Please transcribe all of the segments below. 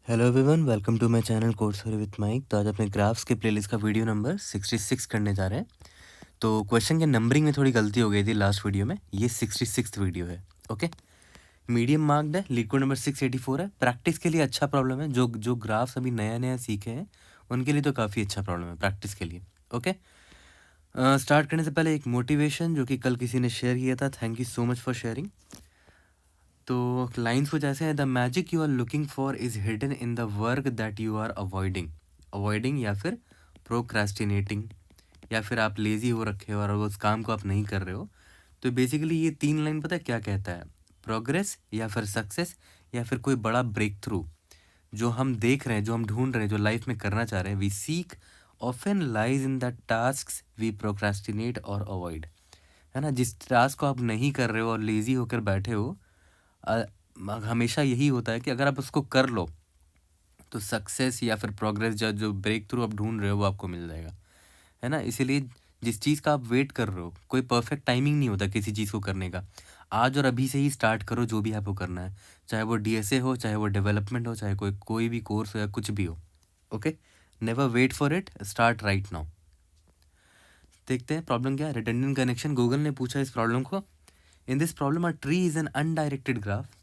Hello everyone, welcome to my channel course with Mike. तो आज अपने ग्राफ्स के प्लेलिस्ट का वीडियो नंबर 66 करने जा रहे हैं। तो क्वेश्चन के नंबरिंग में थोड़ी गलती हो गई थी लास्ट वीडियो में, ये 66 वीडियो है। ओके, मीडियम मार्क्ड है, लीड कोड नंबर 684 है। प्रैक्टिस के लिए अच्छा प्रॉब्लम है, जो जो ग्राफ्स अभी नया नया सीखे हैं उनके लिए तो काफ़ी अच्छा प्रॉब्लम है प्रैक्टिस के लिए। ओके, स्टार्ट करने से पहले एक मोटिवेशन जो कि कल किसी ने शेयर किया था, thank you so much for sharing. तो लाइंस कुछ ऐसे हैं, the magic you are looking for is hidden in the work that you are avoiding. Avoiding या फिर प्रोक्रेस्टिनेटिंग, या फिर आप लेजी हो रखे हो और उस काम को आप नहीं कर रहे हो। तो बेसिकली ये तीन लाइन पता है क्या कहता है? प्रोग्रेस या फिर सक्सेस या फिर कोई बड़ा ब्रेक थ्रू जो हम देख रहे हैं, जो हम ढूंढ रहे हैं, जो लाइफ में करना चाह रहे हैं, we seek often lies in the task we procrastinate और अवॉइड। है ना, जिस टास्क को आप नहीं कर रहे हो और लेजी होकर बैठे हो, अ, हमेशा यही होता है कि अगर आप उसको कर लो तो सक्सेस या फिर प्रोग्रेस, जो जो ब्रेक थ्रू आप ढूंढ रहे हो वो आपको मिल जाएगा। है ना, इसीलिए जिस चीज़ का आप वेट कर रहे हो, कोई परफेक्ट टाइमिंग नहीं होता किसी चीज़ को करने का। आज और अभी से ही स्टार्ट करो जो भी आपको करना है, चाहे वो डीएसए हो, चाहे वो डेवलपमेंट हो, चाहे कोई भी कोर्स हो या कुछ भी हो। Okay, never wait for it, start right now. देखते हैं प्रॉब्लम क्या है। रिडंडेंट कनेक्शन, गूगल ने पूछा इस प्रॉब्लम को। इन this problem a tree is an undirected graph.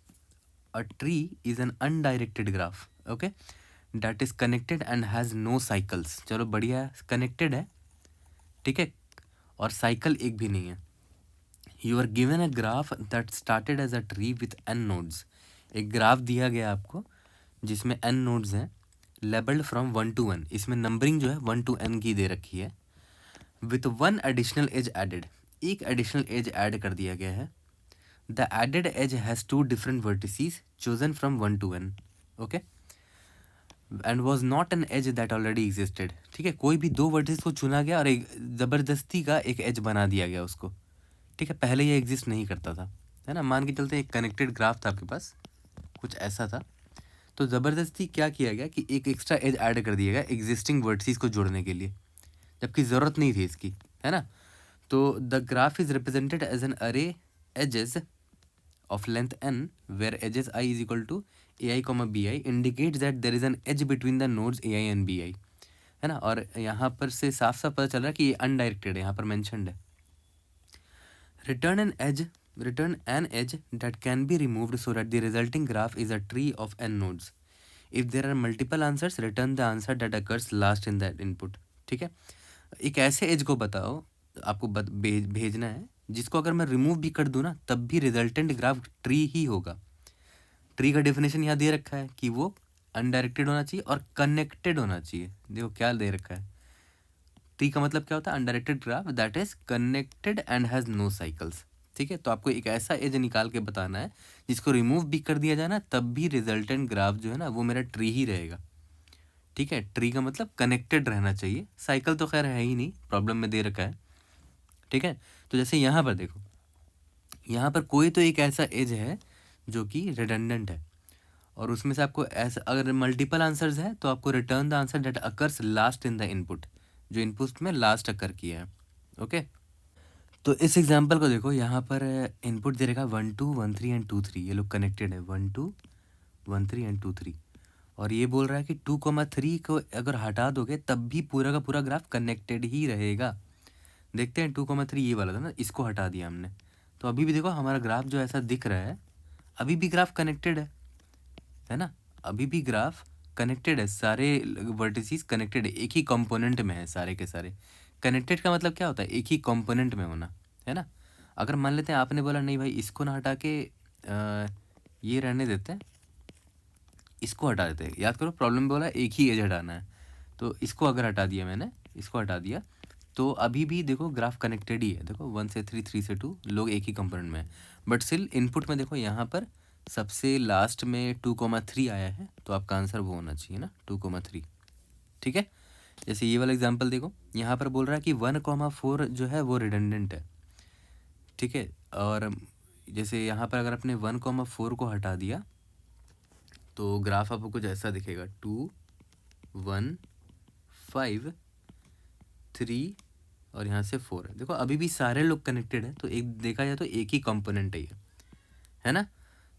A tree is an undirected graph, okay, that is connected and has no cycles। चलो बढ़िया है, कनेक्टेड है, ठीक है, और साइकिल एक भी नहीं है। You are given a graph that started as a tree with n nodes। एक ग्राफ दिया गया आपको जिसमें n नोड्स हैं, लेबल्ड फ्रॉम 1 to n। इसमें नंबरिंग जो है 1 to n की दे रखी है। With one additional edge added, एक एडिशनल एज ऐड कर दिया गया है। The added edge has two different vertices chosen from 1 to n, okay, and was not an edge that already existed। ठीक है, कोई भी दो वर्टिस को चुना गया और एक ज़बरदस्ती का एक एज बना दिया गया उसको। ठीक है, पहले ये एग्जिस्ट नहीं करता था। है ना, मान के चलते एक कनेक्टेड ग्राफ था आपके पास, कुछ ऐसा था, तो ज़बरदस्ती क्या किया गया कि एक एक्स्ट्रा एज ऐड कर दिया गया एग्जिस्टिंग वर्टिस को जोड़ने के लिए, जबकि ज़रूरत नहीं थी इसकी। है ना, तो the graph is represented as an array edges of length n where edges I is equal to ai bi indicates that there is an edge between the nodes ai and bi। है ना, और यहाँ पर से साफ साफ पता चल रहा है कि ये अनडायरेक्टेड है, यहाँ पर मेंशन्ड है। Return an edge that can be removed so that the resulting graph is a tree of n nodes। if there are multiple answers return the answer that occurs last in that input। ठीक है, एक ऐसे as को बताओ, आपको भेजना है जिसको अगर मैं रिमूव भी कर दूं ना तब भी रिजल्टेंट ग्राफ ट्री ही होगा। ट्री का डेफिनेशन यहाँ दे रखा है कि वो अनडायरेक्टेड होना चाहिए और कनेक्टेड होना चाहिए। देखो क्या दे रखा है, ट्री का मतलब क्या होता है? Undirected graph that is connected and has no cycles. ठीक है, तो आपको एक ऐसा एज निकाल के बताना है जिसको रिमूव भी कर दिया जाए ना तब भी रिजल्टेंट ग्राफ जो है ना वो मेरा ट्री ही रहेगा। ठीक है, ट्री का मतलब कनेक्टेड रहना चाहिए, साइकिल तो खैर है ही नहीं, प्रॉब्लम में दे रखा है। ठीक है, तो जैसे यहाँ पर देखो, यहाँ पर कोई तो एक ऐसा एज है जो कि रिडंडेंट है, और उसमें से आपको ऐसा अगर मल्टीपल आंसर्स है तो आपको return the answer that occurs last in the input, जो इनपुट में लास्ट अकर किया है। ओके, तो इस एग्जांपल को देखो, यहाँ पर इनपुट दे रखा 1 2 1 3 एंड 2 3, ये लोग कनेक्टेड है 1 2 1 3 एंड 2 3, और ये बोल रहा है कि 2,3 को अगर हटा दोगे तब भी पूरा का पूरा ग्राफ कनेक्टेड ही रहेगा। देखते हैं 2,3 ये वाला था ना, इसको हटा दिया हमने, तो अभी भी देखो हमारा ग्राफ जो ऐसा दिख रहा है, अभी भी ग्राफ कनेक्टेड है ना, अभी भी ग्राफ कनेक्टेड है, सारे वर्टिसेस कनेक्टेड है, एक ही कंपोनेंट में है सारे के सारे। कनेक्टेड का मतलब क्या होता है? एक ही कंपोनेंट में होना। है ना, अगर मान लेते हैं आपने बोला नहीं भाई इसको ना हटा के ये रहने देते हैं, इसको हटा देते हैं। याद करो प्रॉब्लम में बोला एक ही एज हटाना है, तो इसको अगर हटा दिया मैंने, इसको हटा दिया, तो अभी भी देखो ग्राफ कनेक्टेड ही है। देखो 1 से 3 3 से 2 लोग एक ही कंपोनेंट में है, बट स्टिल इनपुट में देखो यहाँ पर सबसे लास्ट में 2,3 आया है, तो आपका आंसर वो होना चाहिए ना 2,3। ठीक है, जैसे ये वाला एग्जांपल देखो, यहाँ पर बोल रहा है कि 1,4 जो है वो रिडंडेंट है। ठीक है, और जैसे यहाँ पर अगर आपने 1,4 को हटा दिया तो ग्राफ आपको कुछ ऐसा दिखेगा, 2 1 5 3 और यहाँ से 4 है। देखो अभी भी सारे लोग कनेक्टेड है, तो एक देखा जाए तो एक ही कंपोनेंट है ये, है ना,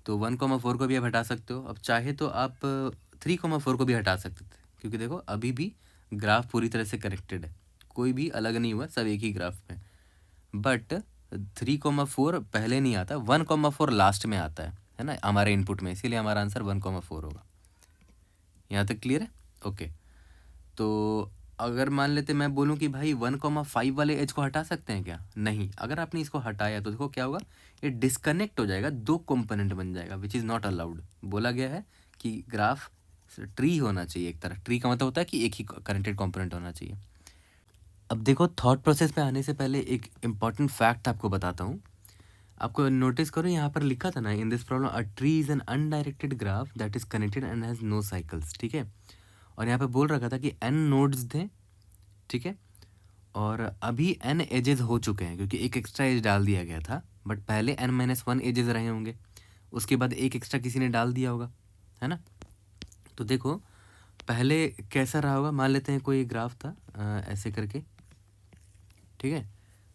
तो 1,4 को भी आप हटा सकते हो। अब चाहे तो आप 3,4 को भी हटा सकते थे, क्योंकि देखो अभी भी ग्राफ पूरी तरह से कनेक्टेड है, कोई भी अलग नहीं हुआ, सब एक ही ग्राफ में। बट 3,4 पहले नहीं आता, 1,4 लास्ट में आता है ना हमारे इनपुट में, इसीलिए हमारा आंसर 1,4 होगा। यहाँ तक क्लियर है? ओके। तो अगर मान लेते मैं बोलूँ कि भाई 1,5 वाले एज को हटा सकते हैं क्या? नहीं। अगर आपने इसको हटाया तो देखो क्या होगा, ये डिस्कनेक्ट हो जाएगा, 2 कंपोनेंट बन जाएगा, विच इज़ नॉट अलाउड। बोला गया है कि ग्राफ ट्री होना चाहिए एक तरह। ट्री का मतलब होता है कि एक ही कनेक्टेड कंपोनेंट होना चाहिए। अब देखो थॉट प्रोसेस पे आने से पहले एक इम्पॉर्टेंट फैक्ट आपको बताता हूँ। आपको नोटिस करो यहाँ पर लिखा था ना, in this problem a tree is an undirected graph that is connected and has no cycles, ठीक है। और यहाँ पे बोल रखा था कि n नोड्स थे, ठीक है, और अभी n एजेस हो चुके हैं, क्योंकि एक एक्स्ट्रा एज डाल दिया गया था, बट पहले n-1 एजेस रहे होंगे, उसके बाद एक एक्स्ट्रा किसी ने डाल दिया होगा, है ना। तो देखो पहले कैसा रहा होगा, मान लेते हैं कोई ग्राफ था ऐसे करके, ठीक है।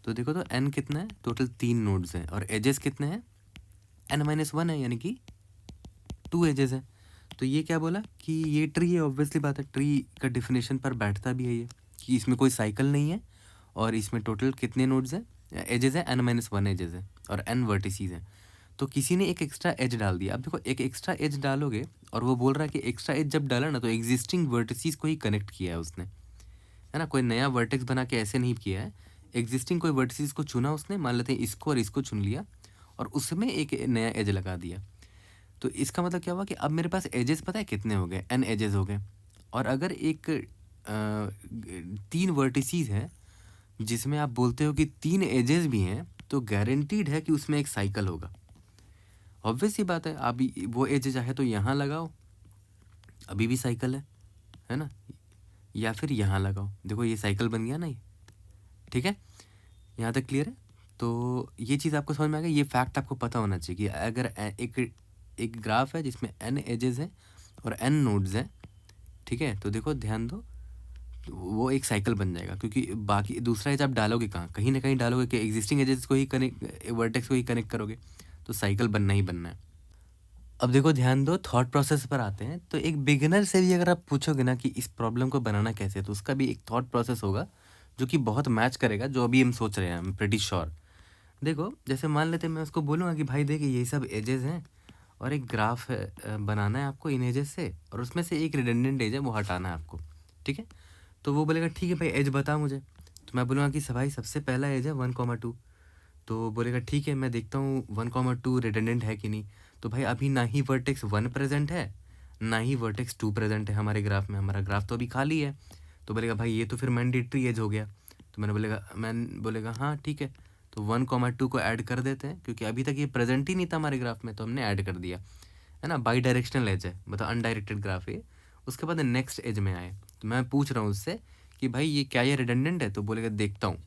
तो देखो तो n कितना है, टोटल 3 नोड्स हैं, और एजेस कितने हैं, n-1 है, यानी कि 2 एजेस हैं। तो ये क्या बोला कि ये ट्री है, ऑब्वियसली बात है, ट्री का डिफिनेशन पर बैठता भी है ये, कि इसमें कोई साइकिल नहीं है, और इसमें टोटल कितने नोड्स हैं, एजेस हैं, n-1 एजेस हैं, और n वर्टिसीज हैं। तो किसी ने एक एक्स्ट्रा एज डाल दिया। अब देखो एक एक्स्ट्रा एज डालोगे, और वो बोल रहा है कि एक्स्ट्रा एज जब डाला ना, तो एग्जिस्टिंग वर्टिसीज को ही कनेक्ट किया है उसने, है ना, कोई नया वर्टेक्स बना के ऐसे नहीं किया है। एग्जिस्टिंग कोई वर्टिसीज को चुना उसने, मान लेते हैं इसको और इसको चुन लिया, और उसमें एक नया एज लगा दिया। तो इसका मतलब क्या हुआ कि अब मेरे पास एजेस पता है कितने हो गए, n एजेस हो गए। और अगर एक 3 वर्टिसीज हैं जिसमें आप बोलते हो कि 3 एजेस भी हैं, तो गारंटीड है कि उसमें एक साइकिल होगा। ऑब्वियस सी बात है, आप वो एज चाहे तो यहाँ लगाओ, अभी भी साइकिल है ना, या फिर यहाँ लगाओ, देखो ये साइकिल बन गया ना ये, ठीक है। यहाँ तक क्लियर है? तो ये चीज़ आपको समझ में आ गई, ये फैक्ट आपको पता होना चाहिए कि अगर एक ग्राफ है जिसमें n एजेस हैं और n नोड्स हैं, ठीक है, तो देखो ध्यान दो, वो एक साइकिल बन जाएगा, क्योंकि बाकी दूसरा एज आप डालोगे कहाँ, कहीं ना कहीं डालोगे कि एग्जिस्टिंग एजेस को ही कनेक्ट, वर्टेक्स को ही कनेक्ट करोगे, तो साइकिल बनना ही बनना है। अब देखो ध्यान दो, थॉट प्रोसेस पर आते हैं। तो एक बिगिनर से भी अगर आप पूछोगे ना कि इस प्रॉब्लम को बनाना कैसे है, तो उसका भी एक थॉट प्रोसेस होगा जो कि बहुत मैच करेगा जो अभी हम सोच रहे हैं, आई एम प्रीटी श्योर। देखो जैसे मान लेते हैं मैं उसको बोलूँगा कि भाई देखिए ये सब एजेस हैं, और एक ग्राफ बनाना है आपको इन एजेस से, और उसमें से एक रिडंडेंट एज है, वो हटाना है आपको, ठीक है। तो वो बोलेगा ठीक है भाई एज बता मुझे। तो मैं बोलूँगा कि भाई सबसे पहला एज है 1,2। तो बोलेगा ठीक है मैं देखता हूँ 1,2 रिडंडेंट है कि नहीं। तो भाई अभी ना ही वर्टेक्स 1 प्रेजेंट है, ना ही वर्टेक्स 2 प्रेजेंट है हमारे ग्राफ में, हमारा ग्राफ तो अभी खाली है। तो बोलेगा भाई ये तो फिर मैंडेटरी एज हो गया। तो मैंने बोलेगा हाँ ठीक है, तो 1,2 को ऐड कर देते हैं, क्योंकि अभी तक ये प्रेजेंट ही नहीं था हमारे ग्राफ में, तो हमने ऐड कर दिया, है ना। बाई डायरेक्शनल एज है, मतलब अनडायरेक्टेड ग्राफ है। उसके बाद नेक्स्ट एज में आए, तो मैं पूछ रहा हूँ उससे कि भाई ये क्या ये रिडंडेंट है। तो बोलेगा देखता हूँ।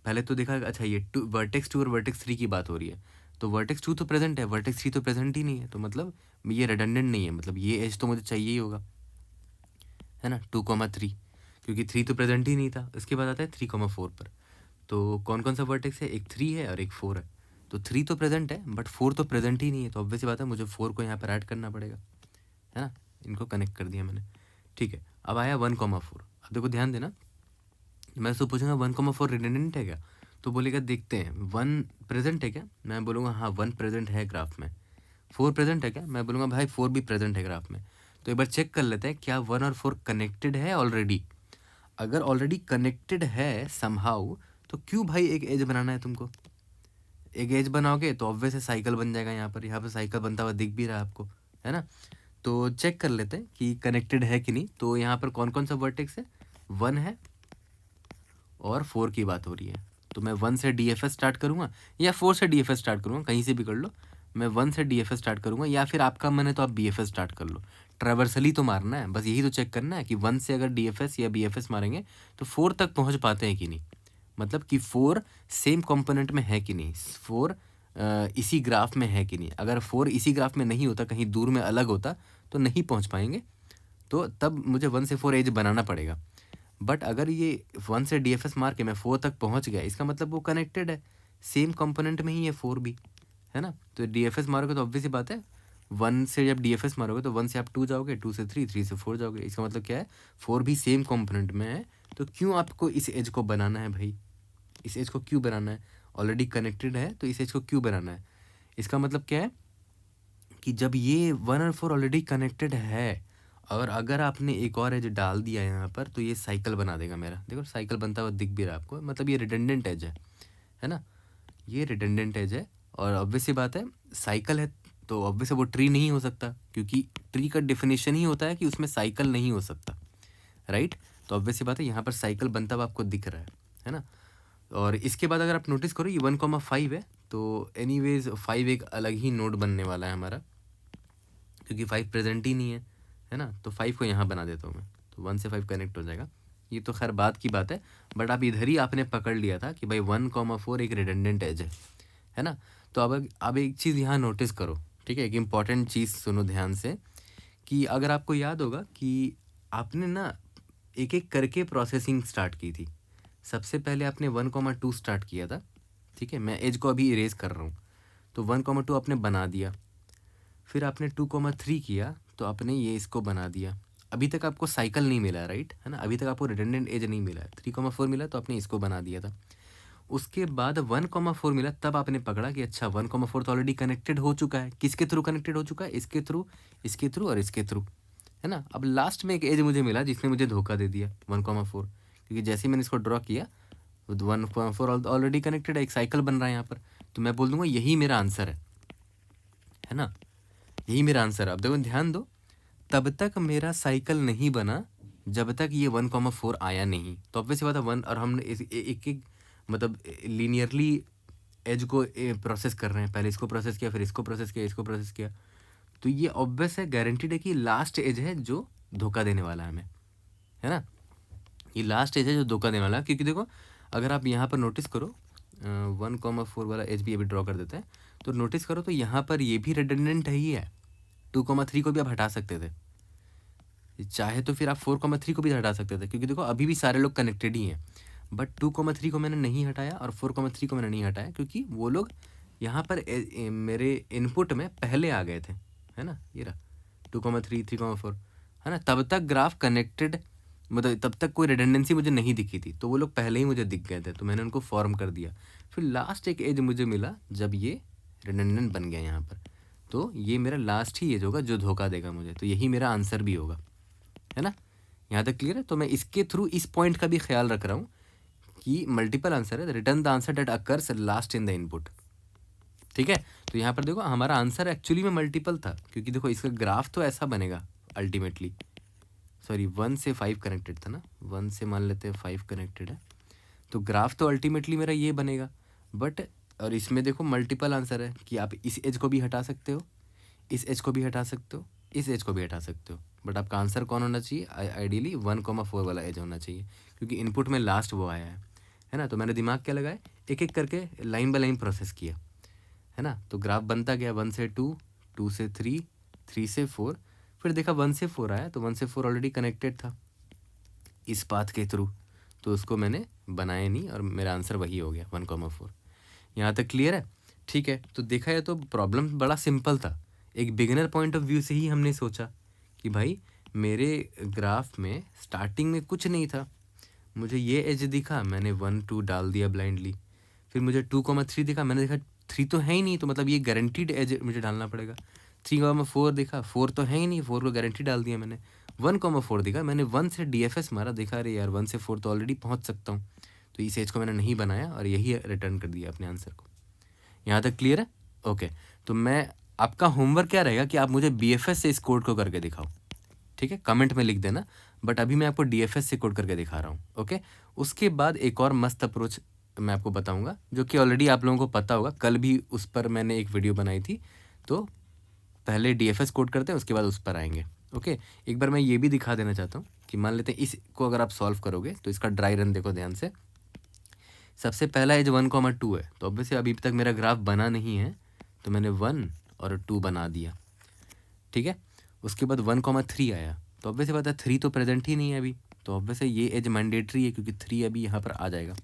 पहले तो देखा अच्छा ये वर्टेक्स 2 और वर्टेक्स 3 की बात हो रही है, तो वर्टेक्स 2 तो प्रेजेंट है, वर्टेक्स 3 तो प्रेजेंट ही नहीं है, तो मतलब ये रिडंडेंट नहीं है, मतलब ये एज तो मुझे चाहिए ही होगा, है ना, 2,3, क्योंकि 3 तो प्रेजेंट ही नहीं था। इसके बाद आता है 3,4 पर। तो कौन कौन सा वर्टेक्स है, एक 3 है और एक 4 है। तो 3 तो प्रेजेंट है, बट 4 तो प्रेजेंट ही नहीं है, तो ऑब्वियस बात है मुझे 4 को यहाँ पर ऐड करना पड़ेगा, है ना। इनको कनेक्ट कर दिया मैंने, ठीक है। अब आया 1,4। अब देखो ध्यान देना, मैं उससे पूछूंगा 1,4 रिडंडेंट है क्या। तो बोलेगा देखते हैं 1 प्रेजेंट है क्या। मैं बोलूँगा हाँ 1 प्रेजेंट है ग्राफ में। 4 प्रेजेंट है क्या। मैं बोलूँगा भाई 4 भी प्रेजेंट है ग्राफ में। तो एक बार चेक कर लेते हैं क्या 1 और 4 कनेक्टेड है ऑलरेडी। अगर ऑलरेडी कनेक्टेड है समहाउ, तो क्यों भाई एक एज बनाना है तुमको। एक एज बनाओगे तो ऑब्वियस है साइकिल बन जाएगा, यहाँ पर साइकिल बनता हुआ दिख भी रहा है आपको, है ना। तो चेक कर लेते हैं कि कनेक्टेड है कि नहीं। तो यहाँ पर कौन कौन सा वर्टेक्स है, 1 है और 4 की बात हो रही है। तो मैं 1 से DFS स्टार्ट करूँगा या 4 से DFS स्टार्ट करूँगा, कहीं से भी कर लो। मैं 1 से DFS स्टार्ट करूँगा, या फिर आपका मन है तो आप BFS स्टार्ट कर लो। ट्रैवर्सली तो मारना है, बस यही तो चेक करना है कि 1 से अगर DFS या BFS मारेंगे तो 4 तक पहुँच पाते हैं कि नहीं, मतलब कि 4 सेम कंपोनेंट में है कि नहीं, 4 इसी ग्राफ में है कि नहीं। अगर 4 इसी ग्राफ में नहीं होता, कहीं दूर में अलग होता, तो नहीं पहुँच पाएंगे, तो तब मुझे 1 से 4 एज बनाना पड़ेगा। बट अगर ये 1 से DFS मार के मैं 4 तक पहुंच गया, इसका मतलब वो कनेक्टेड है, सेम कंपोनेंट में ही है 4 भी, है ना। तो DFS मारोगे तो ऑब्वियस ही बात है 1 से जब DFS मारोगे तो 1 से आप 2 जाओगे, 2 से 3, 3 से 4 जाओगे। इसका मतलब क्या है, 4 भी सेम कंपोनेंट में है, तो क्यों आपको इस एज को बनाना है भाई? इस एज को क्यों बनाना है? ऑलरेडी कनेक्टेड है तो इस एज को क्यों बनाना है? इसका मतलब क्या है कि जब ये 1 और 4 ऑलरेडी कनेक्टेड है और अगर आपने एक और एज डाल दिया यहाँ पर तो ये साइकिल बना देगा मेरा। देखो साइकिल बनता हुआ दिख भी रहा है आपको, मतलब ये रिडंडेंट एज है ना? ये रिडंडेंट एज है और ऑब्वियस सी बात है, साइकिल है तो ऑब्वियस वो ट्री नहीं हो सकता, क्योंकि ट्री का डेफिनेशन ही होता है कि उसमें साइकिल नहीं हो सकता, राइट? तो ऑब्वियस सी बात है, यहाँ पर साइकिल बनता हुआ आपको दिख रहा है ना? और इसके बाद अगर आप नोटिस करो ये 1,5 है, तो एनीवेज 5 एक अलग ही नोड बनने वाला है हमारा, क्योंकि 5 प्रेजेंट ही नहीं है ना? तो 5 को यहाँ बना देता हूँ मैं, तो 1 से 5 कनेक्ट हो जाएगा। ये तो खैर बात की बात है, बट आप इधर ही आपने पकड़ लिया था कि भाई 1,4 एक रिडंडेंट एज है ना? तो अब एक चीज़ यहाँ नोटिस करो, ठीक है? एक इम्पॉर्टेंट चीज़ सुनो ध्यान से, कि अगर आपको याद होगा कि आपने ना एक एक करके प्रोसेसिंग स्टार्ट की थी। सबसे पहले आपने 1,2 स्टार्ट किया था, ठीक है? मैं एज को अभी इरेज कर रहा हूँ, तो 1,2 आपने बना दिया। फिर आपने 2,3 किया तो आपने ये इसको बना दिया। अभी तक आपको साइकिल नहीं मिला, राइट? है ना? अभी तक आपको रिडंडेंट एज नहीं मिला। 3,4 मिला तो आपने इसको बना दिया था। उसके बाद 1,4 मिला, तब आपने पकड़ा कि अच्छा 1,4 तो ऑलरेडी कनेक्टेड हो चुका है। किसके थ्रू कनेक्टेड हो चुका है? इसके थ्रू, इसके थ्रू और इसके थ्रू, है ना? अब लास्ट में एक एज मुझे मिला जिसने मुझे धोखा दे दिया 1,4, क्योंकि जैसे ही मैंने इसको ड्रॉ किया 1,4 ऑलरेडी कनेक्टेड है, एक साइकिल बन रहा है यहाँ पर, तो मैं बोल दूंगा यही मेरा आंसर है ना? यही मेरा आंसर है। अब देखो ध्यान दो, तब तक मेरा साइकिल नहीं बना जब तक ये 1,4 आया नहीं। तो ऑब्वियस बात है 1, और हमने एक एक मतलब लीनियरली एज को प्रोसेस कर रहे हैं। पहले इसको प्रोसेस किया, फिर इसको प्रोसेस किया, इसको प्रोसेस किया, तो ये ऑब्वियस है, गारंटीड है कि लास्ट एज है जो धोखा देने वाला है हमें, है ना? ये लास्ट एज है जो धोखा देने वाला है, क्योंकि देखो अगर आप यहाँ पर नोटिस करो 1,4 वाला एज भी अभी ड्रॉ कर देते हैं, तो नोटिस करो तो यहाँ पर ये भी रिडंडेंट ही है। 2,3 को भी आप हटा सकते थे, चाहे तो फिर आप 4,3 को भी हटा सकते थे, क्योंकि देखो अभी भी सारे लोग कनेक्टेड ही हैं। बट 2,3 को मैंने नहीं हटाया और 4,3 को मैंने नहीं हटाया, क्योंकि वो लोग यहाँ पर मेरे इनपुट में पहले आ गए थे, है ना? ये रहा 2,3, 3,4, है ना? तब तक ग्राफ कनेक्टेड, मतलब तब तक कोई रिडंडेंसी मुझे नहीं दिखी थी, तो वो लोग पहले ही मुझे दिख गए थे, तो मैंने उनको फॉर्म कर दिया। फिर लास्ट एक एज मुझे मिला जब ये रिडंडेंट बन गया यहाँ पर, तो ये मेरा लास्ट ही एज होगा जो धोखा देगा मुझे, तो यही मेरा आंसर भी होगा, है ना? यहाँ तक क्लियर है? तो मैं इसके थ्रू इस पॉइंट का भी ख्याल रख रहा हूँ कि मल्टीपल आंसर है, return the answer date occurs last in the input, ठीक है? तो यहाँ पर देखो हमारा आंसर एक्चुअली में मल्टीपल था, क्योंकि देखो इसका ग्राफ तो ऐसा बनेगा अल्टीमेटली, सॉरी 1 से 5 कनेक्टेड था ना, 1 से मान लेते हैं 5 कनेक्टेड है, तो ग्राफ तो अल्टीमेटली मेरा ये बनेगा। बट और इसमें देखो मल्टीपल आंसर है कि आप इस एज को भी हटा सकते हो, इस एज को भी हटा सकते हो, इस एज को भी हटा सकते हो, बट आपका आंसर कौन होना चाहिए? आइडियली 1,4 वाला एज होना चाहिए, क्योंकि इनपुट में लास्ट वो आया है ना? तो मैंने दिमाग क्या लगाया, एक एक करके लाइन बाय लाइन प्रोसेस किया, है ना? तो ग्राफ बनता गया 1 से 2, 2 से 3, 3 से 4, फिर देखा 1 से 4 आया, तो 1 से 4 ऑलरेडी कनेक्टेड था इस पाथ के थ्रू, तो उसको मैंने बनाया नहीं और मेरा आंसर वही हो गया 1,4। यहाँ तक क्लियर है? ठीक है, तो देखा जाए तो प्रॉब्लम बड़ा सिंपल था। एक बिगिनर पॉइंट ऑफ व्यू से ही हमने सोचा कि भाई मेरे ग्राफ में स्टार्टिंग में कुछ नहीं था, मुझे ये एज दिखा, मैंने 1, 2 डाल दिया ब्लाइंडली। फिर मुझे 2,3 दिखा, मैंने देखा 3 तो है ही नहीं, तो मतलब ये गारंटीड एज मुझे डालना पड़ेगा। 3,4 दिखा, 4 तो है ही नहीं, 4 को गारंटी डाल दिया मैंने। 1,4 दिखा, मैंने 1 से DFS मारा, देखा अरे यार 1 से 4 तो ऑलरेडी पहुँच सकता हूँ, तो इस एज को मैंने नहीं बनाया और यही रिटर्न कर दिया अपने आंसर को। यहाँ तक क्लियर है? ओके, तो मैं आपका होमवर्क क्या रहेगा कि आप मुझे BFS से इस कोड को करके दिखाओ, ठीक है? कमेंट में लिख देना, बट अभी मैं आपको DFS से कोड करके दिखा रहा हूँ, ओके? उसके बाद एक और मस्त अप्रोच मैं आपको बताऊँगा, जो कि ऑलरेडी आप लोगों को पता होगा, कल भी उस पर मैंने एक वीडियो बनाई थी। तो पहले DFS कोड करते हैं, उसके बाद उस पर आएंगे, ओके? एक बार मैं ये भी दिखा देना चाहता हूँ कि मान लेते हैं इसको अगर आप सॉल्व करोगे तो इसका ड्राई रन देखो ध्यान से। सबसे पहला एज 1,2 है, तो ऑब्वियसली अभी तक मेरा ग्राफ बना नहीं है, तो मैंने 1 और 2 बना दिया, ठीक है? उसके बाद 1,3 आया, तो ऑब्वियसली बात है 3 तो प्रेजेंट ही नहीं है अभी, तो ऑब्वियसली ये एज मैंडेटरी है, क्योंकि 3 अभी यहाँ पर आ जाएगा।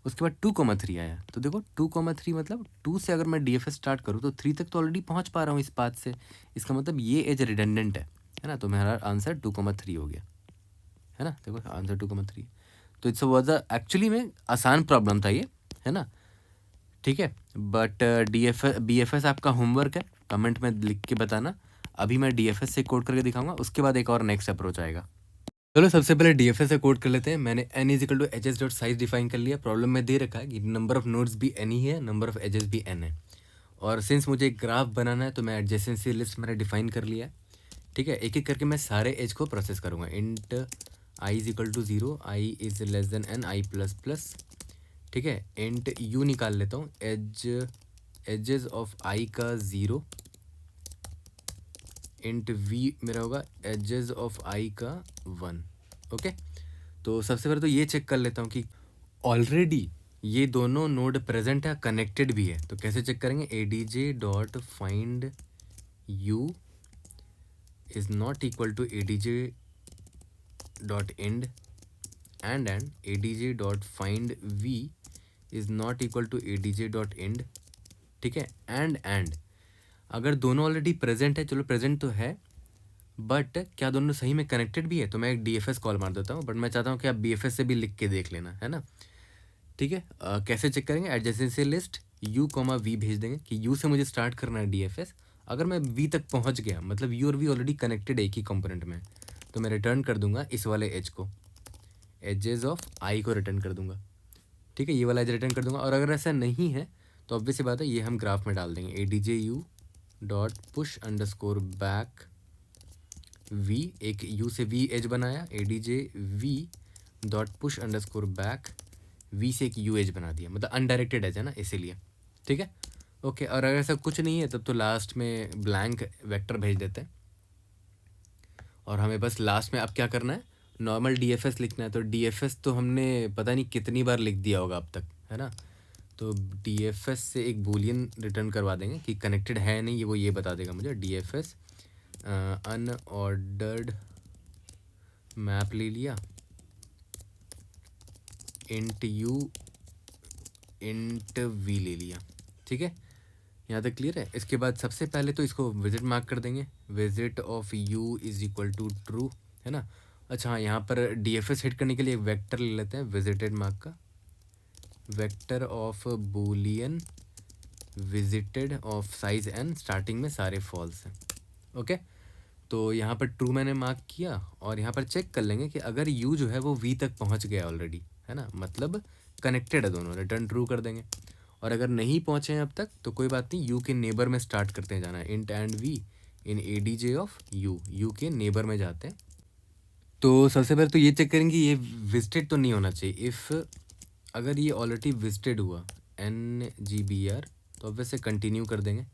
उसके बाद 2,3 आया, तो देखो 2,3 मतलब 2 से अगर मैं DFS स्टार्ट करूँ तो 3 तक तो ऑलरेडी पहुँच पा रहा हूँ इस पाथ से, इसका मतलब ये एज रिडंडेंट है ना, तो मेरा आंसर 2,3 हो गया, है ना। देखो आंसर 2,3, तो इट्स वॉज एक्चुअली में आसान प्रॉब्लम था ये, है ना, ठीक है। बट BFS आपका होमवर्क है, कमेंट में लिख के बताना। अभी मैं DFS से कोड करके दिखाऊंगा, उसके बाद एक और नेक्स्ट अप्रोच आएगा। चलो सबसे पहले DFS से कोड कर लेते हैं। मैंने n is equal to edges dot size define कर लिया। प्रॉब्लम में दे रखा है कि नंबर ऑफ नोड्स भी n ही है, नंबर ऑफ एजेस भी n है, और सिंस मुझे एक ग्राफ बनाना है तो मैं एडजेसेंसी लिस्ट मैंने डिफाइन कर लिया है, ठीक है। एक एक करके मैं सारे एज को प्रोसेस करूँगा। Int i is equal to 0, i is less than n, i plus plus, ठीक है। इंट u निकाल लेता हूँ, एजेस ऑफ i का 0, इंट v मेरा होगा एजेस ऑफ i का 1, ओके। तो सबसे पहले तो ये चेक कर लेता हूँ कि ऑलरेडी ये दोनों नोड प्रेजेंट है, कनेक्टेड भी है। तो कैसे चेक करेंगे, adj dot find u is not equal to adj dot end and adj dot find v is not equal to adj dot end, ठीक है। एंड अगर दोनों ऑलरेडी प्रेजेंट है, चलो प्रेजेंट तो है, बट क्या दोनों सही में कनेक्टेड भी है, तो मैं एक DFS कॉल मार देता हूँ। बट मैं चाहता हूँ कि आप BFS से भी लिख के देख लेना, है ना, ठीक है। कैसे चेक करेंगे, एडजेसेंसी लिस्ट u, v भेज देंगे कि u से मुझे स्टार्ट करना है DFS। अगर मैं v तक पहुँच गया, मतलब u और v ऑलरेडी कनेक्टेड एक ही कंपोनेंट में, तो मैं रिटर्न कर दूंगा इस वाले एज को, एजेस ऑफ i को रिटर्न कर दूंगा, ठीक है। ये वाला एज रिटर्न कर दूंगा। और अगर ऐसा नहीं है तो ऑब्वियस सी बात है, ये हम ग्राफ में डाल देंगे, adju dot push underscore back v, एक u से v एज बनाया, adj v dot push underscore back v से एक u एज बना दिया, मतलब अनडायरेक्टेड एज है ना, इसीलिए, ठीक है, ओके। और अगर ऐसा कुछ नहीं है तब तो लास्ट में ब्लैंक वेक्टर भेज देते हैं, और हमें बस लास्ट में अब क्या करना है, नॉर्मल DFS लिखना है। तो DFS तो हमने पता नहीं कितनी बार लिख दिया होगा अब तक, है ना। तो DFS से एक बूलियन रिटर्न करवा देंगे कि कनेक्टेड है नहीं, वो ये बता देगा मुझे। DFS अनऑर्डर्ड मैप ले लिया, इंट u इंट v ले लिया, ठीक है। यहाँ तक क्लियर है। इसके बाद सबसे पहले तो इसको विजिट मार्क कर देंगे, visit of u is equal to true, है ना। अच्छा हाँ, यहाँ पर DFS हिट करने के लिए एक वेक्टर ले लेते हैं विजिटेड मार्क का, vector of Boolean visited of size n, starting में सारे फॉल्स हैं, ओके। तो यहाँ पर ट्रू मैंने मार्क किया, और यहाँ पर चेक कर लेंगे कि अगर u जो है वो v तक पहुँच गया ऑलरेडी, है ना, मतलब कनेक्टेड है दोनों, रिटर्न ट्रू कर देंगे। और अगर नहीं पहुँचे हैं अब तक तो कोई बात नहीं, u के नेबर में स्टार्ट करते हैं जाना, int and v in adj of u के नेबर में जाते हैं। तो सबसे पहले तो ये चेक करेंगे ये विजिटेड तो नहीं होना चाहिए। इफ़ अगर ये ऑलरेडी विजिटेड हुआ NGBR तो अब वैसे कंटिन्यू कर देंगे,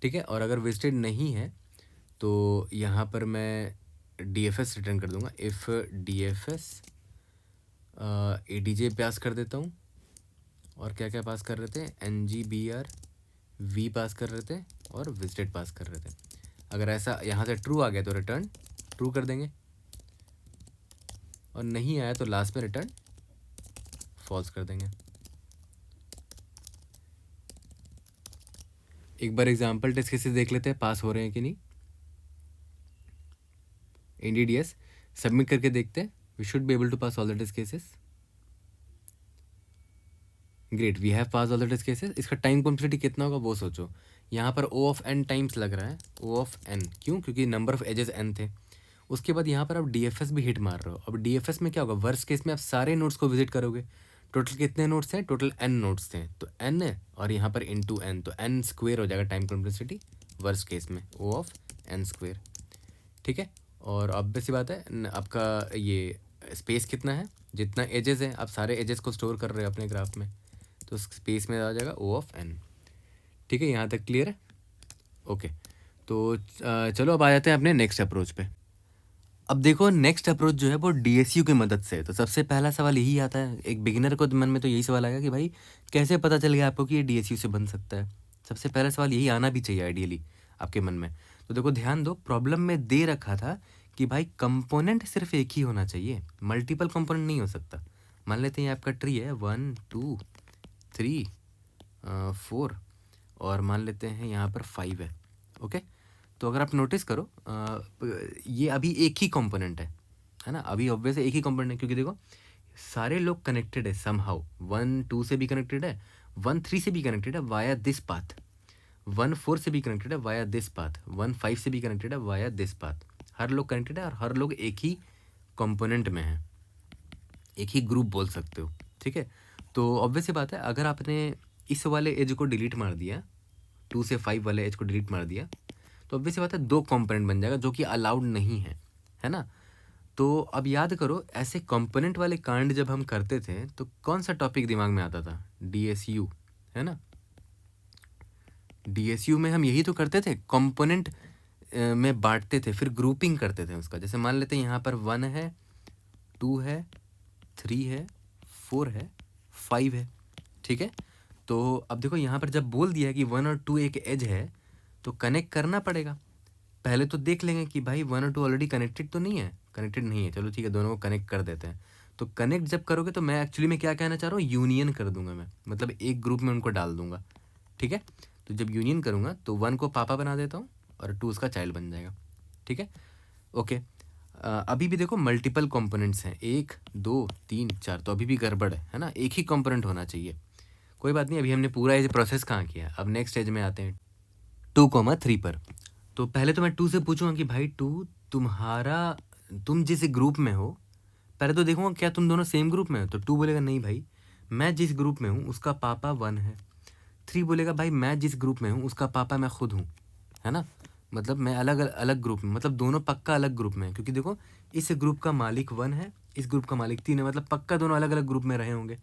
ठीक है। और अगर विजिटेड नहीं है तो यहाँ पर मैं DFS रिटर्न कर दूंगा, इफ़ DFS ADJ पास कर देता हूँ, और क्या क्या पास कर रहे थे, NGBR V पास कर रहे थे, और विजिटेड पास कर रहे थे। अगर ऐसा यहाँ से ट्रू आ गया तो रिटर्न ट्रू कर देंगे, और नहीं आया तो लास्ट में रिटर्न फॉल्स कर देंगे। एक बार एग्जाम्पल टेस्ट केसेस देख लेते हैं पास हो रहे हैं कि नहीं। NDDS सबमिट करके देखते हैं, we should be able to pass all the test cases. Great, we have pass all the test cases. इसका टाइम कॉम्प्लेक्सिटी कितना होगा वो सोचो। यहाँ पर O ऑफ n टाइम्स लग रहा है, O ऑफ n, क्यों, क्योंकि नंबर ऑफ एजेस n थे। उसके बाद यहाँ पर आप DFS भी हिट मार रहे हो। अब DFS में क्या होगा, वर्स्ट केस में आप सारे नोट्स को विजिट करोगे। टोटल कितने नोट्स हैं, टोटल n नोट्स थे, तो n है, और यहाँ पर इंटू n, तो n स्क्वेयर हो जाएगा टाइम कॉम्प्लेक्सिटी वर्स्ट केस में, O ऑफ n स्क्वेयर, ठीक है। और ऑब्वियस सी बात है आपका ये स्पेस कितना है, जितना एजेस है, आप सारे एजेस को स्टोर कर रहे हो अपने ग्राफ में, तो स्पेस में आ जाएगा O ऑफ n, ठीक है। यहाँ तक क्लियर है, ओके। तो चलो अब आ जाते हैं अपने नेक्स्ट अप्रोच पे। अब देखो नेक्स्ट अप्रोच जो है वो DSU की मदद से है। तो सबसे पहला सवाल यही आता है, एक बिगिनर को मन में तो यही सवाल आएगा कि भाई कैसे पता चल गया आपको कि ये DSU से बन सकता है। सबसे पहला सवाल यही आना भी चाहिए आइडियली आपके मन में। तो देखो ध्यान दो, प्रॉब्लम में दे रखा था कि भाई कंपोनेंट सिर्फ एक ही होना चाहिए, मल्टीपल कंपोनेंट नहीं हो सकता। मान लेते हैं ये आपका ट्री है 1 2 3 4 और मान लेते हैं यहाँ पर 5 है। ओके, तो अगर आप नोटिस करो ये अभी एक ही कंपोनेंट है ना, अभी ऑब्वियस एक ही कंपोनेंट है क्योंकि देखो सारे लोग कनेक्टेड है समहाउ। 1 2 से भी कनेक्टेड है, 1 3 से भी कनेक्टेड है वाया दिस पाथ, 1 4 से भी कनेक्टेड है वाया दिस पाथ, 1 5 से भी कनेक्टेड है वाया दिस पाथ। हर लोग कनेक्टेड है और हर लोग एक ही कंपोनेंट में है, एक ही ग्रुप बोल सकते हो। ठीक है, तो ऑब्वियस सी बात है अगर आपने इस वाले एज को डिलीट मार दिया, 2 से 5 वाले एज को डिलीट मार दिया, तो ऑब्वियस सी बात है 2 कंपोनेंट बन जाएगा जो कि अलाउड नहीं है ना। तो अब याद करो ऐसे कंपोनेंट वाले कांड जब हम करते थे तो कौन सा टॉपिक दिमाग में आता था? DSU, है ना। DSU में हम यही तो करते थे, कंपोनेंट में बांटते थे, फिर ग्रुपिंग करते थे उसका। जैसे मान लेते हैं यहाँ पर 1 है, 2 है, 3 है, 4 है, 5 है। ठीक है, तो अब देखो यहाँ पर जब बोल दिया है कि 1 और 2 एक एज है तो कनेक्ट करना पड़ेगा। पहले तो देख लेंगे कि भाई 1 और 2 ऑलरेडी कनेक्टेड तो नहीं है, कनेक्टेड नहीं है, चलो ठीक है दोनों को कनेक्ट कर देते हैं। तो कनेक्ट जब करोगे तो मैं एक्चुअली में क्या कहना चाह रहा हूँ, यूनियन कर दूंगा मैं, मतलब एक ग्रुप में उनको डाल दूंगा। ठीक है, तो जब यूनियन करूँगा तो 1 को पापा बना देता हूँ और 2 उसका चाइल्ड बन जाएगा। ठीक है, ओके। अभी भी देखो मल्टीपल कंपोनेंट्स हैं, 1 2 3 4, तो अभी भी गड़बड़ है ना, एक ही कंपोनेंट होना चाहिए। कोई बात नहीं, अभी हमने पूरा ये प्रोसेस कहाँ किया। अब नेक्स्ट स्टेज में आते हैं 2,3 पर। तो पहले तो मैं 2 से पूछूंगा कि भाई 2 तुम जिस ग्रुप में हो, पहले तो देखूंगा क्या तुम दोनों सेम ग्रुप में हो। तो 2 बोलेगा नहीं भाई मैं जिस ग्रुप में हूँ उसका पापा 1 है। 3 बोलेगा भाई मैं जिस ग्रुप में हूँ उसका पापा मैं खुद हूँ, है ना। मतलब मैं अलग अलग ग्रुप में, मतलब दोनों पक्का अलग ग्रुप में है, क्योंकि देखो इस ग्रुप का मालिक 1 है, इस ग्रुप का मालिक 3 है, मतलब पक्का दोनों अलग अलग ग्रुप में रहे होंगे।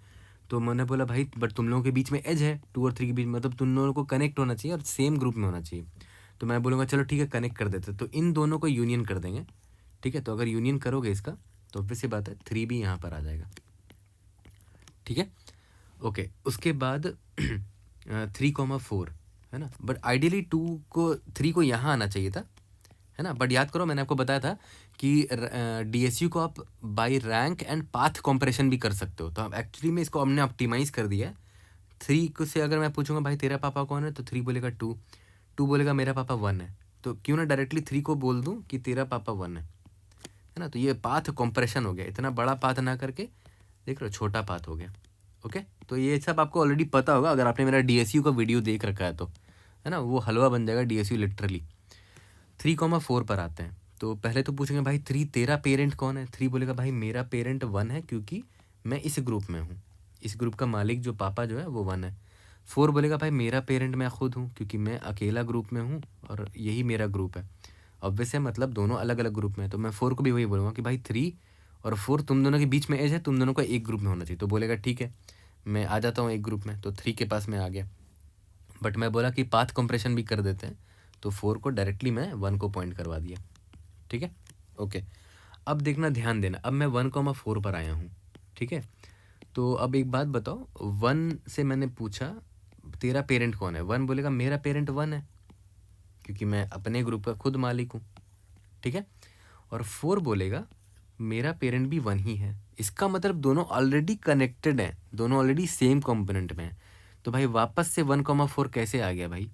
तो मैंने बोला भाई बट तुम लोगों के बीच में एज है 2 और 3 के बीच, मतलब तुम दोनों को कनेक्ट होना चाहिए और सेम ग्रुप में होना चाहिए। तो मैं बोलूँगा चलो ठीक है कनेक्ट कर देते, तो इन दोनों को यूनियन कर देंगे। ठीक है, तो अगर यूनियन करोगे इसका तो ऑब्वियस सी बात है 3 भी यहाँ पर आ जाएगा। ठीक है, ओके। उसके बाद 3,4 है ना, बट आइडियली 3 को यहाँ आना चाहिए था, है ना। बट याद करो मैंने आपको बताया था कि DSU को आप by rank and path compression भी कर सकते हो। तो अब एक्चुअली में इसको हमने ऑप्टिमाइज़ कर दिया है। 3 को से अगर मैं पूछूंगा भाई तेरा पापा कौन है, तो 3 बोलेगा 2, 2 बोलेगा मेरा पापा 1 है। तो क्यों ना डायरेक्टली 3 को बोल दूं कि तेरा पापा 1 है ना। तो ये पाथ कॉम्प्रेशन हो गया, इतना बड़ा पाथ ना करके देख लो छोटा पाथ हो गया। ओके, तो ये सब आपको ऑलरेडी पता होगा अगर आपने मेरा DSU का वीडियो देख रखा है तो, है ना। वो हलवा बन जाएगा DSU लिटरली। 3,4 पर आते हैं। तो पहले तो पूछेंगे भाई 3 तेरा पेरेंट कौन है। 3 बोलेगा भाई मेरा पेरेंट 1 है क्योंकि मैं इस ग्रुप में हूँ, इस ग्रुप का मालिक जो पापा जो है वो 1 है। 4 बोलेगा भाई मेरा पेरेंट मैं खुद हूँ क्योंकि मैं अकेला ग्रुप में हूँ और यही मेरा ग्रुप है। ऑब्वियस है, मतलब दोनों अलग अलग ग्रुप में है। तो मैं 4 को भी वही बोलूँगा कि भाई 3 और 4 तुम दोनों के बीच में एज है, तुम दोनों को एक ग्रुप में होना चाहिए। तो बोलेगा ठीक है मैं आ जाता हूँ एक ग्रुप में। तो 3 के पास मैं आ गया, बट मैं बोला कि पाथ कंप्रेशन भी कर देते हैं, तो 4 को डायरेक्टली मैं 1 को पॉइंट करवा दिया। ठीक है, ओके। अब देखना ध्यान देना, अब मैं 1,4 पर आया हूँ। ठीक है, तो अब एक बात बताओ, 1 से मैंने पूछा तेरा पेरेंट कौन है। 1 बोलेगा मेरा पेरेंट 1 है क्योंकि मैं अपने ग्रुप का खुद मालिक हूँ। ठीक है, और 4 बोलेगा मेरा पेरेंट भी 1 ही है। इसका मतलब दोनों ऑलरेडी कनेक्टेड हैं, दोनों ऑलरेडी सेम कंपोनेंट में हैं। तो भाई वापस से 1,4 कैसे आ गया भाई,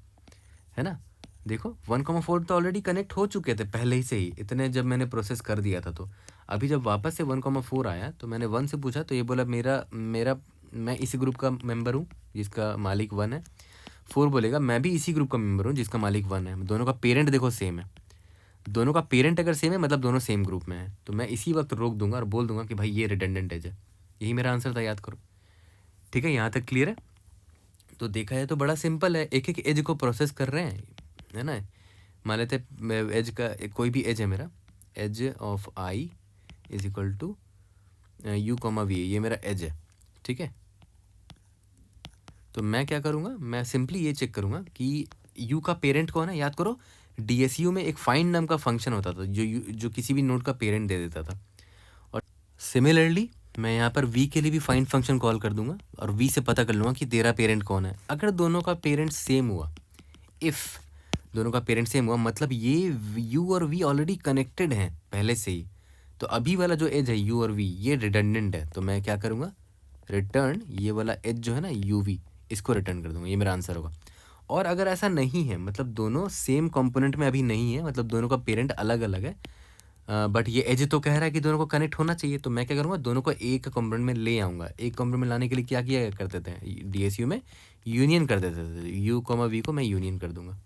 है ना। देखो 1,4 तो ऑलरेडी कनेक्ट हो चुके थे पहले ही से ही, इतने जब मैंने प्रोसेस कर दिया था। तो अभी जब वापस से 1,4 आया तो मैंने 1 से पूछा तो ये बोला मेरा मेरा मैं इसी ग्रुप का मेंबर हूँ जिसका मालिक 1 है। 4 बोलेगा मैं भी इसी ग्रुप का मेंबर हूँ जिसका मालिक 1 है। दोनों का पेरेंट देखो सेम है, दोनों का पेरेंट अगर सेम है मतलब दोनों सेम ग्रुप में है। तो मैं इसी वक्त रोक दूंगा और बोल दूंगा कि भाई ये रिडंडेंट एज है। यही मेरा आंसर था, याद करो। ठीक है, यहाँ तक क्लियर है। तो देखा जाए तो बड़ा सिंपल है, एक एक एज को प्रोसेस कर रहे हैं, है ना। मान लेते एज का कोई भी एज है मेरा, edge of i is equal to U, V, ये मेरा एज है। ठीक है, तो मैं क्या करूँगा, मैं सिंपली ये चेक करूँगा कि U का पेरेंट कौन है। याद करो DSU में एक फाइंड नाम का फंक्शन होता था जो किसी भी नोड का पेरेंट दे देता था। और सिमिलरली मैं यहाँ पर V के लिए भी फाइंड फंक्शन कॉल कर दूंगा और V से पता कर लूँगा कि तेरा पेरेंट कौन है। अगर दोनों का पेरेंट सेम हुआ, इफ़ दोनों का पेरेंट सेम हुआ, मतलब ये U और V ऑलरेडी कनेक्टेड हैं पहले से ही। तो अभी वाला जो एज है U और V ये रिडंडेंट है। तो मैं क्या करूँगा, रिटर्न ये वाला एच जो है ना यूवी, इसको रिटर्न कर दूंगा, ये मेरा आंसर होगा। और अगर ऐसा नहीं है, मतलब दोनों सेम कंपोनेंट में अभी नहीं है, मतलब दोनों का पेरेंट अलग अलग है, बट ये एज तो कह रहा है कि दोनों को कनेक्ट होना चाहिए, तो मैं क्या करूँगा, दोनों को एक कंपोनेंट में ले आऊँगा। एक कंपोनेंट में लाने के लिए क्या किया करते थे, डीएसयू में यूनियन कर देते थे, यू कॉमा वी को मैं यूनियन कर दूंगा।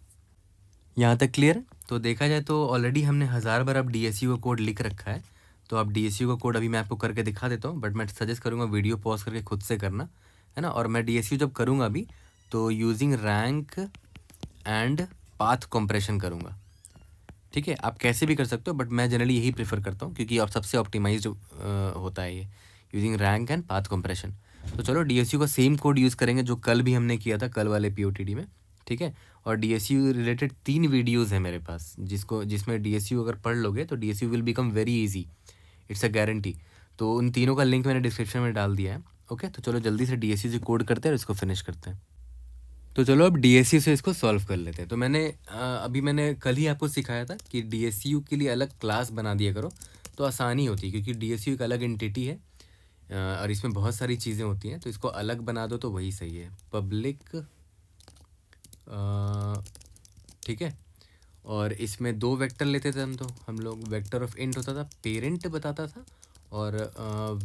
यहाँ तक क्लियर? तो देखा जाए तो ऑलरेडी हमने 1000 बार अब डीएसयू का कोड लिख रखा है, तो अब डीएसयू का कोड अभी मैं आपको करके दिखा देता हूँ, बट मैं सजेस्ट करूँगा वीडियो पॉज करके खुद से करना, है ना। और मैं डीएसयू जब करूँगा अभी, तो using rank and path compression करूँगा, ठीक है। आप कैसे भी कर सकते हो, बट मैं जनरली यही प्रेफर करता हूँ, क्योंकि अब सबसे ऑप्टिमाइज्ड होता है ये, using rank and path compression. तो चलो डीएसयू का सेम कोड यूज़ करेंगे जो कल भी हमने किया था, कल वाले पीओटीडी में, ठीक है। और डीएसयू रिलेटेड 3 वीडियोज़ हैं मेरे पास, जिसमें डीएसयू अगर पढ़ लोगे तो DSU will become very easy, it's a guarantee. तो उन तीनों का लिंक मैंने डिस्क्रिप्शन में डाल दिया है, ओके। तो चलो जल्दी से डीएसयू से कोड करते हैं और इसको फिनिश करते हैं। तो चलो अब डीएसयू से इसको सॉल्व कर लेते हैं। तो अभी मैंने कल ही आपको सिखाया था कि डीएसयू के लिए अलग क्लास बना दिया करो, तो आसानी होती है, क्योंकि डीएसयू एक अलग एंटिटी है, और इसमें बहुत सारी चीज़ें होती हैं, तो इसको अलग बना दो तो वही सही है, पब्लिक, ठीक है। और इसमें 2 वेक्टर लेते थे हम लोग वेक्टर ऑफ इंट होता था, पेरेंट बताता था, और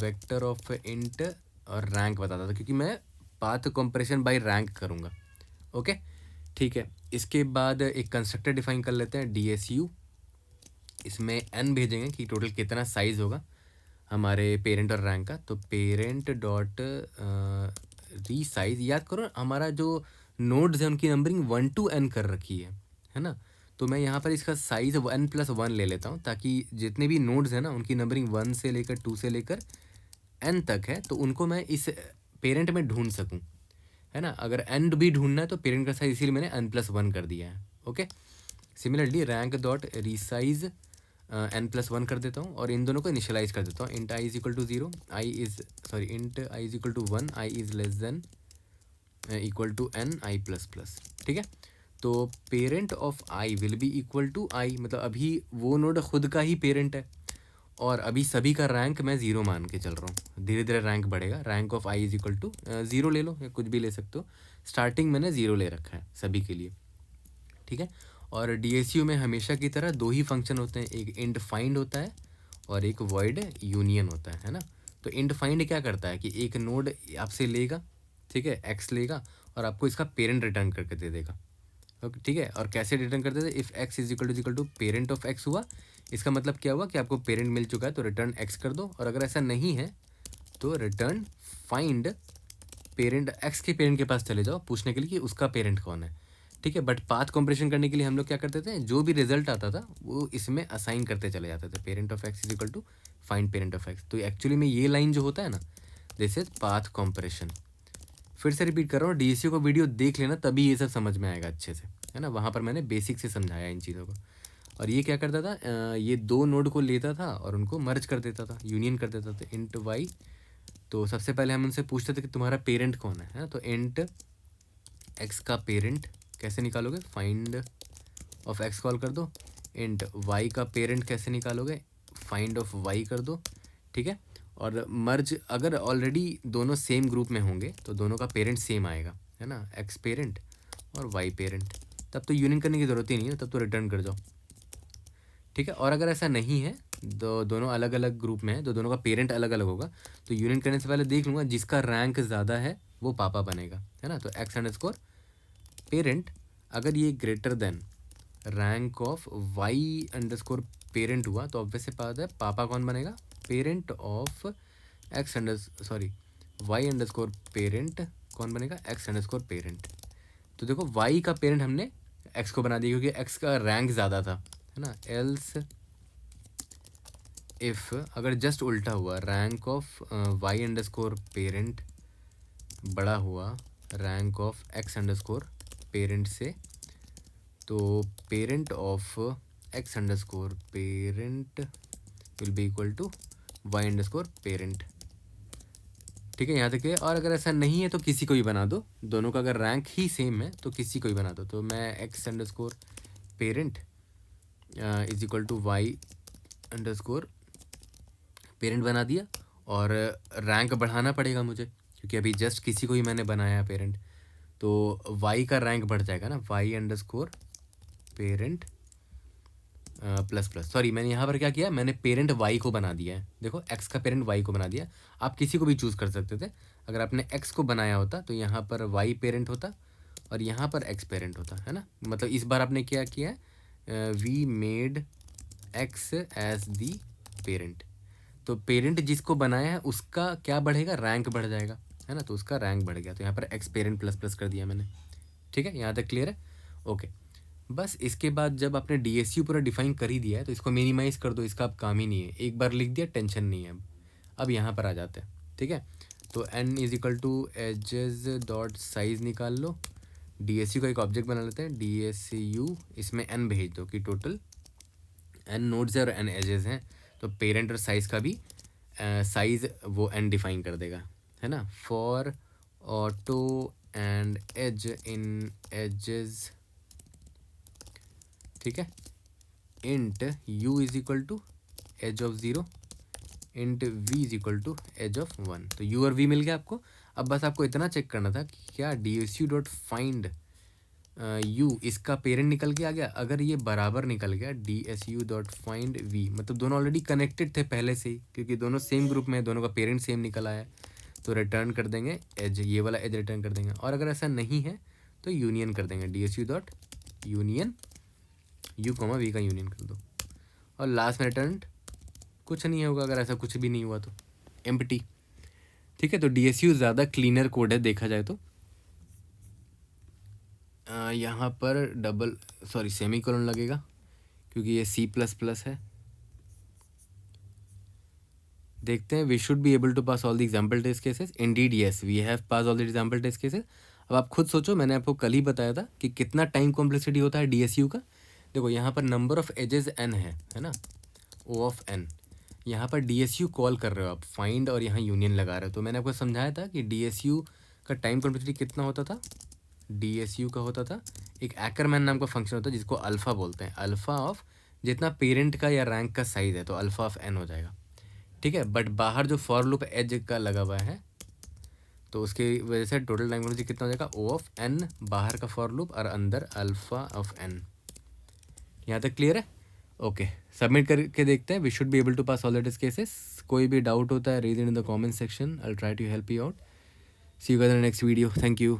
वेक्टर ऑफ इंट और रैंक बताता था, क्योंकि मैं पाथ कंपैरिजन बाय रैंक करूँगा, ओके, ठीक है। इसके बाद एक कंस्ट्रक्टर डिफाइन कर लेते हैं, डीएसयू, इसमें n भेजेंगे कि टोटल कितना साइज़ होगा हमारे पेरेंट और रैंक का। तो पेरेंट डॉट री साइज, याद करो हमारा जो नोड्स है उनकी नंबरिंग 1 to n कर रखी है ना। तो मैं यहाँ पर इसका साइज़ 1+1 ले लेता हूँ, ताकि जितने भी नोड्स हैं ना उनकी नंबरिंग 1 से लेकर 2 से लेकर n तक है, तो उनको मैं इस पेरेंट में ढूंढ सकूँ, है ना। अगर n भी ढूंढना है तो पेरेंट का साइज इसीलिए मैंने n+1 कर दिया है, okay. Similarly rank dot resize n+1 कर देता हूँ, और इन दोनों को इनिशियलाइज कर देता हूँ, int i is equal to 0, int i is equal to 1, i is less than equal to n i plus plus, ठीक है। तो parent of i will be equal to i, मतलब अभी वो नोड खुद का ही पेरेंट है, और अभी सभी का रैंक मैं 0 मान के चल रहा हूँ, धीरे धीरे रैंक बढ़ेगा। Rank of i is equal to 0 ले लो या कुछ भी ले सकते हो, स्टार्टिंग मैंने 0 ले रखा है सभी के लिए, ठीक है। और डीएसयू में हमेशा की तरह 2 ही फंक्शन होते हैं, एक इंट फाइंड होता है और एक वॉइड यूनियन होता है ना। तो इंट फाइंड क्या करता है कि एक नोड आपसे लेगा, ठीक है, एक्स लेगा, और आपको इसका पेरेंट रिटर्न करके दे देगा, ओके, ठीक है। और कैसे रिटर्न करते थे, if x is equal to parent of x हुआ, इसका मतलब क्या हुआ कि आपको पेरेंट मिल चुका है, तो रिटर्न एक्स कर दो। और अगर ऐसा नहीं है तो रिटर्न फाइंड पेरेंट, एक्स के पेरेंट के पास चले जाओ पूछने के लिए कि उसका पेरेंट कौन है, ठीक है। बट पाथ कंप्रेशन करने के लिए हम लोग क्या करते थे, जो भी रिजल्ट आता था वो इसमें असाइन करते चले जाते थे, parent of x is equal to find parent of x. तो एक्चुअली में ये लाइन जो होता है ना, दिस इज पाथ कंप्रेशन। फिर से रिपीट कर रहा हूँ, डीएसयू को वीडियो देख लेना, तभी ये सब समझ में आएगा अच्छे से, है ना। वहाँ पर मैंने बेसिक से समझाया इन चीज़ों को। और ये क्या करता था, ये 2 नोड को लेता था और उनको मर्ज कर देता था, यूनियन कर देता था, इंट वाई। तो सबसे पहले हम उनसे पूछते थे कि तुम्हारा पेरेंट कौन है, तो इंट एक्स का पेरेंट कैसे निकालोगे, फाइंड ऑफ एक्स कॉल कर दो। इंट वाई का पेरेंट कैसे निकालोगे, फाइंड ऑफ वाई कर दो, ठीक है। और मर्ज अगर ऑलरेडी दोनों सेम ग्रुप में होंगे तो दोनों का पेरेंट सेम आएगा, है ना, एक्स पेरेंट और वाई पेरेंट, तब तो यूनियन करने की ज़रूरत ही नहीं है, तब तो रिटर्न कर जाओ, ठीक है। और अगर ऐसा नहीं है, दोनों अलग अलग ग्रुप में है, तो दोनों का पेरेंट अलग अलग होगा, तो यूनियन करने से पहले देख लूँगा जिसका रैंक ज़्यादा है वो पापा बनेगा, है ना। तो एक्स अंडरस्कोर पेरेंट, अगर ये greater than rank of y underscore parent हुआ तो ऑब्वियस सी बात है पापा कौन बनेगा, parent of x y underscore parent कौन बनेगा, एक्स अंडरस्कोर पेरेंट। तो देखो वाई का पेरेंट हमने एक्स को बना दिया क्योंकि एक्स का रैंक ज़्यादा था, है ना। एल्स इफ़ अगर जस्ट उल्टा हुआ, rank of y underscore parent बड़ा हुआ rank of x underscore parent से, तो parent of x underscore parent will be equal to y underscore parent, ठीक है, यहाँ तक है। और अगर ऐसा नहीं है तो किसी को भी बना दो, दोनों का अगर रैंक ही सेम है तो किसी को भी बना दो। तो मैं x underscore parent is equal to y underscore parent बना दिया, और रैंक बढ़ाना पड़ेगा मुझे, क्योंकि अभी जस्ट किसी को ही मैंने बनाया है पेरेंट, तो y का रैंक बढ़ जाएगा ना, y underscore parent plus plus, sorry मैंने यहाँ पर क्या किया, मैंने पेरेंट y को बना दिया है। देखो x का पेरेंट y को बना दिया। आप किसी को भी चूज़ कर सकते थे। अगर आपने x को बनाया होता तो यहाँ पर y पेरेंट होता और यहाँ पर x पेरेंट होता, है ना। मतलब इस बार आपने क्या किया है, we made x as the parent. तो पेरेंट जिसको बनाया है उसका क्या बढ़ेगा, रैंक बढ़ जाएगा, है ना। तो उसका रैंक बढ़ गया, तो यहाँ पर x पेरेंट प्लस प्लस कर दिया मैंने। ठीक है, यहाँ तक क्लियर है। ओके, बस इसके बाद जब आपने DSU पूरा डिफाइन कर ही दिया है तो इसको मिनिमाइज़ कर दो, इसका अब काम ही नहीं है। एक बार लिख दिया, टेंशन नहीं है। अब यहाँ पर आ जाते हैं, ठीक है। तो n is equal to edges dot size निकाल लो। DSU का एक ऑब्जेक्ट बना लेते हैं, DSU, इसमें n भेज दो कि टोटल n नोड्स है और n एजेस हैं। तो पेरेंट और साइज़ का भी साइज़ वो n डिफाइन कर देगा, है ना। For auto and edge in edges, ठीक है। Int u is equal to edge of 0, int v is equal to edge of 1। तो u और v मिल गया आपको। अब बस आपको इतना चेक करना था कि क्या DSU डॉट फाइंड u इसका पेरेंट निकल के आ गया। अगर ये बराबर निकल गया, DSU डॉट फाइंड v, मतलब दोनों ऑलरेडी कनेक्टेड थे पहले से ही, क्योंकि दोनों सेम ग्रुप में, दोनों का पेरेंट सेम निकल आया, तो रिटर्न कर देंगे एज, ये वाला एज रिटर्न कर देंगे। और अगर ऐसा नहीं है तो यूनियन कर देंगे, DSU dot union u comma v का यूनियन कर दो। और लास्ट में रिटर्न कुछ नहीं होगा, अगर ऐसा कुछ भी नहीं हुआ तो एम्प्टी। ठीक है, तो DSU ज़्यादा क्लीनर कोड है देखा जाए तो। यहाँ पर सेमीकोलन लगेगा क्योंकि ये C++ है। देखते हैं, we should be able to pass all the example test cases. Indeed yes, we have pass all the example test cases. अब आप खुद सोचो, मैंने आपको कल ही बताया था कि कितना टाइम कॉम्प्लेक्सिटी होता है DSU का। देखो यहाँ पर नंबर ऑफ एजेस n है ना, O ऑफ n। यहाँ पर DSU कॉल कर रहे हो आप, फाइंड और यहाँ यूनियन लगा रहे हो। तो मैंने आपको समझाया था कि DSU का टाइम कॉम्प्लेक्सिटी कितना होता था। DSU का होता था, एक एक्करमैन नाम का फंक्शन होता है जिसको अल्फ़ा बोलते हैं। अल्फ़ा ऑफ जितना पेरेंट का या रैंक का साइज़ है, तो अल्फ़ा ऑफ n हो जाएगा, ठीक है। बट बाहर जो फॉर लूप एज का लगा हुआ है, तो उसकी वजह से टोटल टाइम कॉम्प्लेक्सिटी कितना हो जाएगा, O ऑफ n, बाहर का फॉर लूप और अंदर अल्फ़ा ऑफ n। यहाँ तक क्लियर है। ओके, सबमिट करके देखते हैं। We should be able to pass all the test cases. कोई भी डाउट होता है, read in the comment section, I will try to help you out. See you guys in the next video. Thank you.